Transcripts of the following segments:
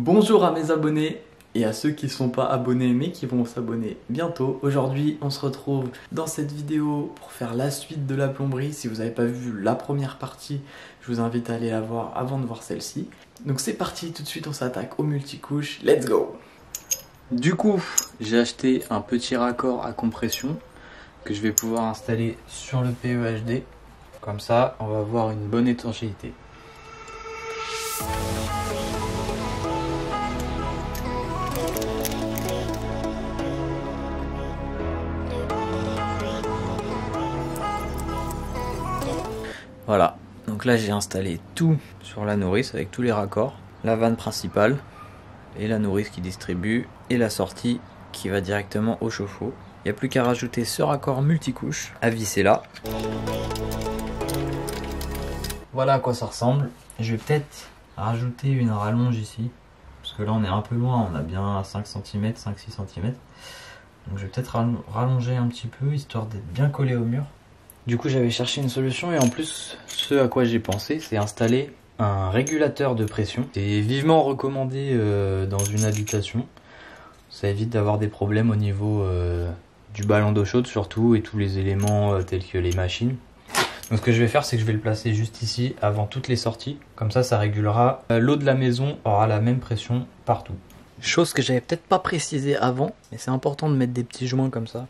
Bonjour à mes abonnés et à ceux qui ne sont pas abonnés mais qui vont s'abonner bientôt. Aujourd'hui on se retrouve dans cette vidéo pour faire la suite de la plomberie. Si vous n'avez pas vu la première partie, je vous invite à aller la voir avant de voir celle-ci. Donc c'est parti, tout de suite on s'attaque au multicouche, let's go. Du coup j'ai acheté un petit raccord à compression que je vais pouvoir installer sur le PEHD. Comme ça on va avoir une bonne étanchéité. Voilà, donc là j'ai installé tout sur la nourrice avec tous les raccords, la vanne principale et la nourrice qui distribue et la sortie qui va directement au chauffe-eau. Il n'y a plus qu'à rajouter ce raccord multicouche à visser là. Voilà à quoi ça ressemble. Je vais peut-être rajouter une rallonge ici, parce que là on est un peu loin, on a bien 5 cm, 5-6 cm. Donc je vais peut-être rallonger un petit peu, histoire d'être bien collé au mur. Du coup j'avais cherché une solution et en plus ce à quoi j'ai pensé c'est installer un régulateur de pression. C'est vivement recommandé dans une habitation. Ça évite d'avoir des problèmes au niveau du ballon d'eau chaude surtout et tous les éléments tels que les machines. Donc ce que je vais faire c'est que je vais le placer juste ici avant toutes les sorties. Comme ça régulera l'eau de la maison, aura la même pression partout. Chose que j'avais peut-être pas précisé avant, mais c'est important de mettre des petits joints comme ça.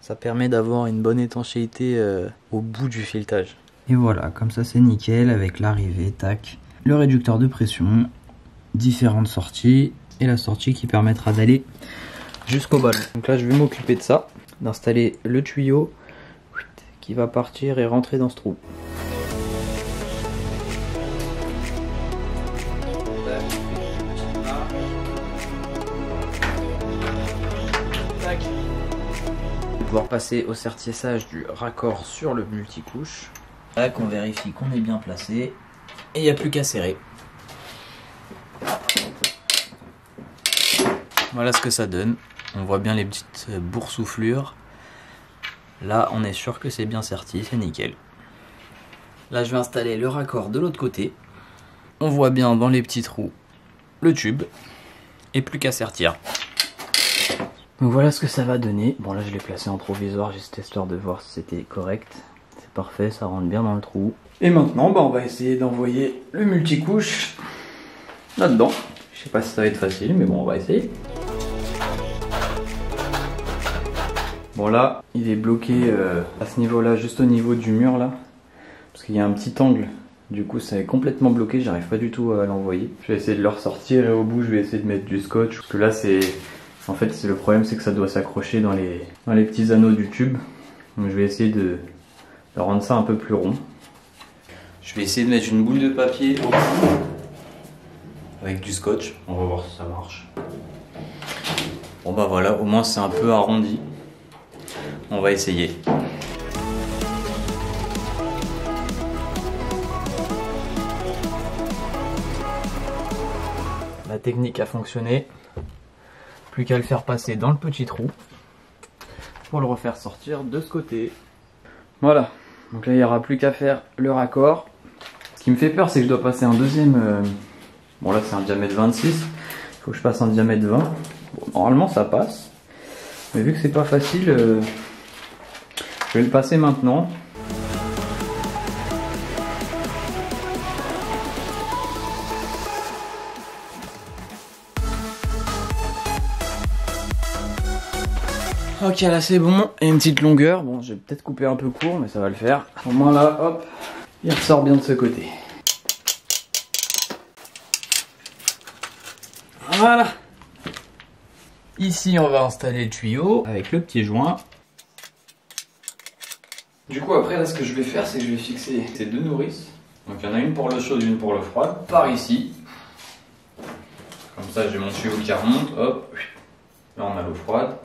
Ça permet d'avoir une bonne étanchéité au bout du filetage. Et voilà, comme ça c'est nickel avec l'arrivée, tac. Le réducteur de pression, différentes sorties et la sortie qui permettra d'aller jusqu'au ballon. Donc là je vais m'occuper de ça, d'installer le tuyau qui va partir et rentrer dans ce trou. Pouvoir passer au sertissage du raccord sur le multicouche. Là qu'on vérifie qu'on est bien placé et il n'y a plus qu'à serrer. Voilà ce que ça donne. On voit bien les petites boursouflures. Là on est sûr que c'est bien serti, c'est nickel. Là je vais installer le raccord de l'autre côté. On voit bien dans les petits trous le tube et plus qu'à sertir. Donc voilà ce que ça va donner. Bon là je l'ai placé en provisoire juste histoire de voir si c'était correct. C'est parfait, ça rentre bien dans le trou. Et maintenant on va essayer d'envoyer le multicouche là-dedans. Je sais pas si ça va être facile mais bon on va essayer. Bon là il est bloqué à ce niveau là, juste au niveau du mur là. Parce qu'il y a un petit angle. Du coup ça est complètement bloqué, j'arrive pas du tout à l'envoyer. Je vais essayer de le ressortir et au bout je vais essayer de mettre du scotch. Parce que là c'est... En fait, le problème, c'est que ça doit s'accrocher dans les petits anneaux du tube. Donc, je vais essayer de rendre ça un peu plus rond. Je vais essayer de mettre une boule de papier au bout avec du scotch. On va voir si ça marche. Bon bah voilà, au moins c'est un peu arrondi. On va essayer. La technique a fonctionné. Plus qu'à le faire passer dans le petit trou pour le refaire sortir de ce côté. Voilà, donc là il n'y aura plus qu'à faire le raccord. Ce qui me fait peur c'est que je dois passer un deuxième... Bon là c'est un diamètre 26, il faut que je passe un diamètre 20. Bon, normalement ça passe, mais vu que c'est pas facile, je vais le passer maintenant. Ok là c'est bon, et une petite longueur, bon je vais peut-être couper un peu court mais ça va le faire. Au moins là, hop, il ressort bien de ce côté. Voilà. Ici on va installer le tuyau avec le petit joint. Du coup après là ce que je vais faire c'est que je vais fixer ces deux nourrices. Donc il y en a une pour l'eau chaude et une pour l'eau froide, par ici. Comme ça j'ai mon tuyau qui remonte, hop, là on a l'eau froide.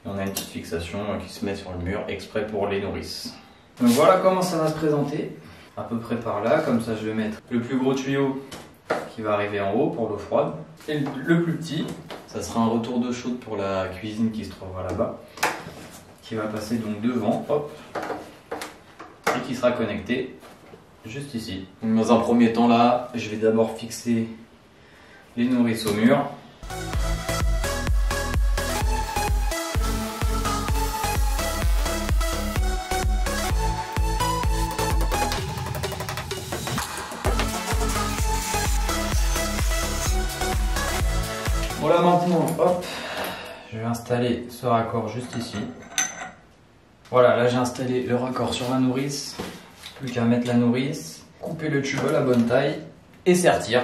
On a une petite fixation qui se met sur le mur exprès pour les nourrices. Donc voilà comment ça va se présenter. À peu près par là, comme ça je vais mettre le plus gros tuyau qui va arriver en haut pour l'eau froide. Et le plus petit, ça sera un retour d'eau chaude pour la cuisine qui se trouvera là-bas. Qui va passer donc devant, hop. Et qui sera connecté juste ici. Donc dans un premier temps là, je vais d'abord fixer les nourrices au mur. Voilà, maintenant, hop, je vais installer ce raccord juste ici. Voilà, là j'ai installé le raccord sur la nourrice. Plus qu'à mettre la nourrice, couper le tube à la bonne taille et sertir.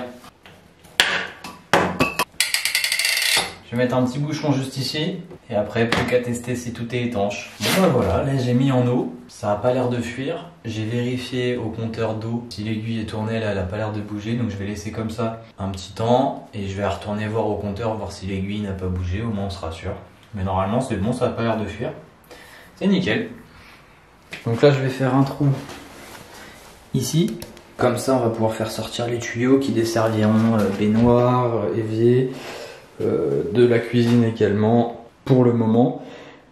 Je vais mettre un petit bouchon juste ici. Et après, plus qu'à tester si tout est étanche. Bon bah voilà, là j'ai mis en eau. Ça n'a pas l'air de fuir. J'ai vérifié au compteur d'eau si l'aiguille est tournée, là elle n'a pas l'air de bouger. Donc je vais laisser comme ça un petit temps. Et je vais retourner voir au compteur, voir si l'aiguille n'a pas bougé. Au moins on sera sûr. Mais normalement c'est bon, ça n'a pas l'air de fuir. C'est nickel. Donc là je vais faire un trou ici. Comme ça on va pouvoir faire sortir les tuyaux qui desserviront baignoire, évier, de la cuisine également pour le moment.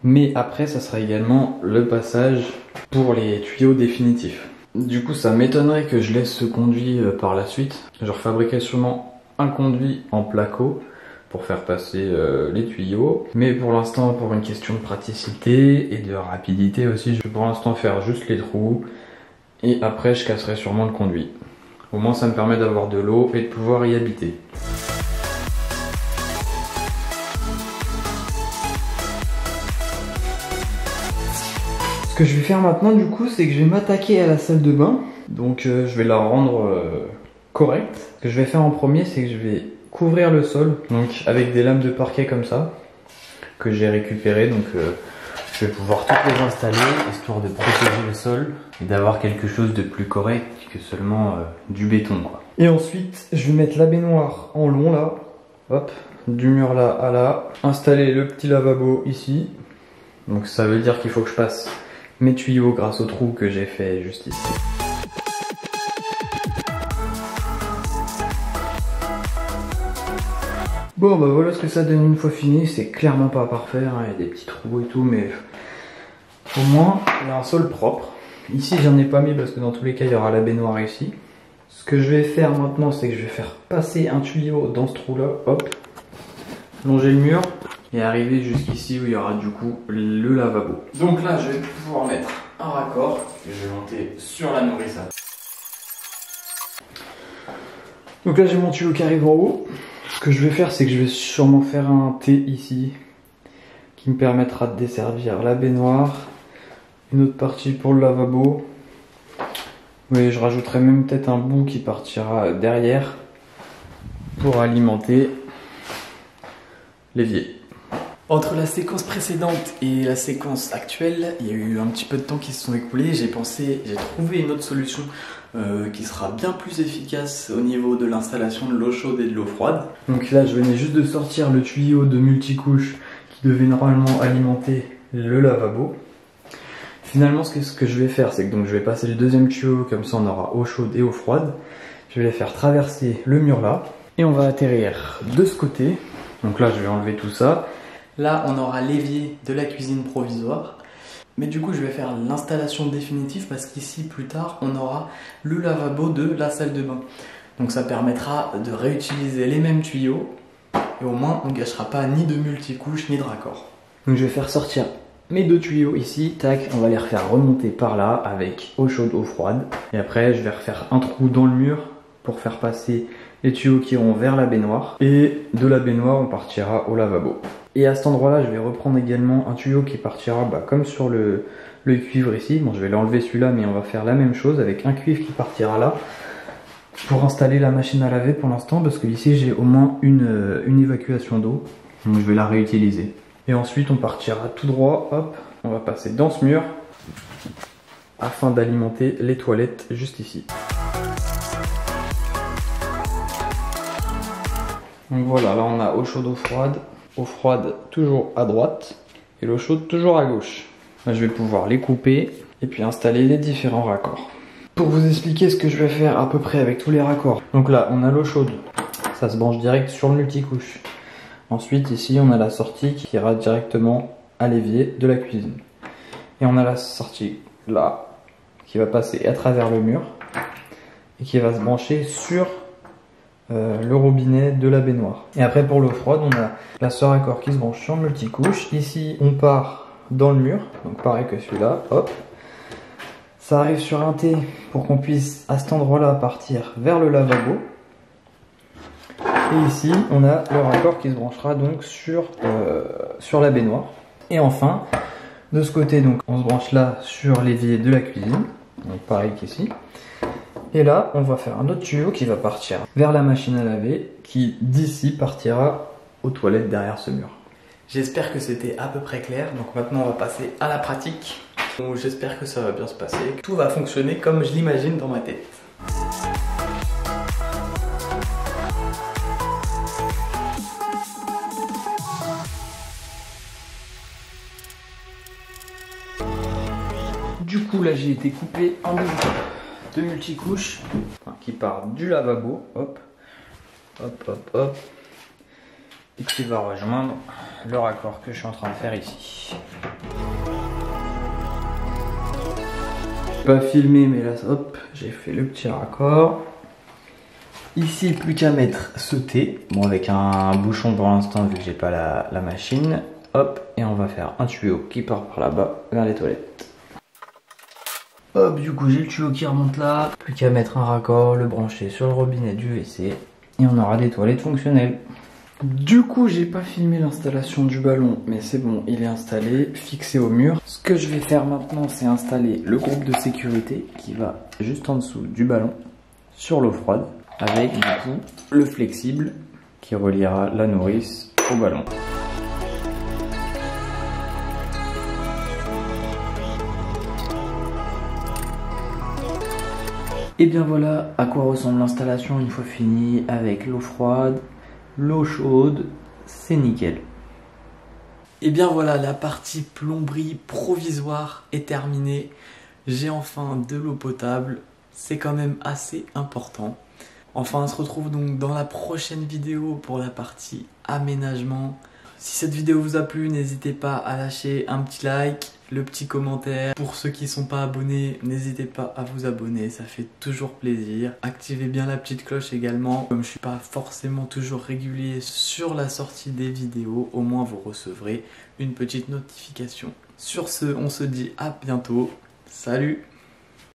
Mais après ça sera également le passage pour les tuyaux définitifs. Du coup ça m'étonnerait que je laisse ce conduit par la suite. Je refabriquerai sûrement un conduit en placo pour faire passer les tuyaux. Mais pour l'instant, pour une question de praticité et de rapidité aussi, je vais pour l'instant faire juste les trous. Et après je casserai sûrement le conduit. Au moins ça me permet d'avoir de l'eau et de pouvoir y habiter. Ce que je vais faire maintenant du coup, c'est que je vais m'attaquer à la salle de bain. Donc je vais la rendre correcte. Ce que je vais faire en premier, c'est que je vais couvrir le sol, donc avec des lames de parquet comme ça, que j'ai récupérées. Donc je vais pouvoir toutes les installer, histoire de protéger le sol et d'avoir quelque chose de plus correct que seulement du béton, quoi. Et ensuite, je vais mettre la baignoire en long là, hop, du mur là à là, installer le petit lavabo ici. Donc ça veut dire qu'il faut que je passe mes tuyaux grâce au trou que j'ai fait juste ici. Bon bah voilà ce que ça donne une fois fini, c'est clairement pas parfait, hein. Il y a des petits trous et tout, mais au moins il y a un sol propre. Ici j'en ai pas mis parce que dans tous les cas il y aura la baignoire ici. Ce que je vais faire maintenant, c'est que je vais faire passer un tuyau dans ce trou là, hop, longer le mur et arriver jusqu'ici où il y aura du coup le lavabo. Donc là je vais pouvoir mettre un raccord que je vais monter sur la nourrice. Donc là j'ai mon tuyau qui arrive en haut. Ce que je vais faire, c'est que je vais sûrement faire un T ici qui me permettra de desservir la baignoire, une autre partie pour le lavabo. Oui, je rajouterai même peut-être un bout qui partira derrière pour alimenter l'évier. Entre la séquence précédente et la séquence actuelle, il y a eu un petit peu de temps qui se sont écoulés. J'ai trouvé une autre solution qui sera bien plus efficace au niveau de l'installation de l'eau chaude et de l'eau froide. Donc là, je venais juste de sortir le tuyau de multicouche qui devait normalement alimenter le lavabo. Finalement, ce que je vais faire, c'est que donc, je vais passer le deuxième tuyau, comme ça on aura eau chaude et eau froide. Je vais les faire traverser le mur là et on va atterrir de ce côté. Donc là, je vais enlever tout ça. Là, on aura l'évier de la cuisine provisoire. Mais du coup, je vais faire l'installation définitive parce qu'ici, plus tard, on aura le lavabo de la salle de bain. Donc ça permettra de réutiliser les mêmes tuyaux. Et au moins, on ne gâchera pas ni de multicouches ni de raccords. Donc je vais faire sortir mes deux tuyaux ici. Tac, on va les refaire remonter par là avec eau chaude, eau froide. Et après, je vais refaire un trou dans le mur pour faire passer les tuyaux qui iront vers la baignoire. Et de la baignoire, on partira au lavabo. Et à cet endroit-là, je vais reprendre également un tuyau qui partira comme sur le cuivre ici. Bon, je vais l'enlever celui-là, mais on va faire la même chose avec un cuivre qui partira là pour installer la machine à laver pour l'instant, parce que ici j'ai au moins une évacuation d'eau. Donc je vais la réutiliser. Et ensuite, on partira tout droit, hop, on va passer dans ce mur afin d'alimenter les toilettes juste ici. Donc voilà, là on a eau chaude, eau froide. Eau froide toujours à droite et l'eau chaude toujours à gauche. Là, je vais pouvoir les couper et puis installer les différents raccords. Pour vous expliquer ce que je vais faire à peu près avec tous les raccords. Donc là, on a l'eau chaude. Ça se branche direct sur le multicouche. Ensuite, ici, on a la sortie qui ira directement à l'évier de la cuisine. Et on a la sortie là qui va passer à travers le mur et qui va se brancher sur le robinet de la baignoire. Et après pour l'eau froide, on a la sœur à corps qui se branche sur le multicouche. Ici on part dans le mur, donc pareil que celui-là, hop. Ça arrive sur un T pour qu'on puisse à cet endroit-là partir vers le lavabo. Et ici on a le raccord qui se branchera donc sur la baignoire. Et enfin, de ce côté donc on se branche là sur l'évier de la cuisine, donc pareil qu'ici. Et là, on va faire un autre tuyau qui va partir vers la machine à laver, qui d'ici partira aux toilettes derrière ce mur. J'espère que c'était à peu près clair, donc maintenant on va passer à la pratique. J'espère que ça va bien se passer, que tout va fonctionner comme je l'imagine dans ma tête. Du coup là j'ai été coupé en deux de multicouches, enfin, qui part du lavabo, hop, hop, hop, hop, et qui va rejoindre le raccord que je suis en train de faire ici. Pas filmé mais là hop, j'ai fait le petit raccord. Ici plus qu'à mettre ce thé, bon avec un bouchon pour l'instant vu que j'ai pas la machine, hop, et on va faire un tuyau qui part par là-bas vers les toilettes. Hop, du coup j'ai le tuyau qui remonte là, plus qu'à mettre un raccord, le brancher sur le robinet du WC et on aura des toilettes fonctionnelles. Du coup j'ai pas filmé l'installation du ballon, mais c'est bon, il est installé, fixé au mur. Ce que je vais faire maintenant c'est installer le groupe de sécurité qui va juste en dessous du ballon sur l'eau froide avec du coup le flexible qui reliera la nourrice au ballon. Et bien voilà à quoi ressemble l'installation une fois finie avec l'eau froide, l'eau chaude, c'est nickel. Et bien voilà, la partie plomberie provisoire est terminée. J'ai enfin de l'eau potable, c'est quand même assez important. Enfin on se retrouve donc dans la prochaine vidéo pour la partie aménagement. Si cette vidéo vous a plu, n'hésitez pas à lâcher un petit like, le petit commentaire. Pour ceux qui ne sont pas abonnés, n'hésitez pas à vous abonner, ça fait toujours plaisir. Activez bien la petite cloche également. Comme je ne suis pas forcément toujours régulier sur la sortie des vidéos, au moins vous recevrez une petite notification. Sur ce, on se dit à bientôt. Salut!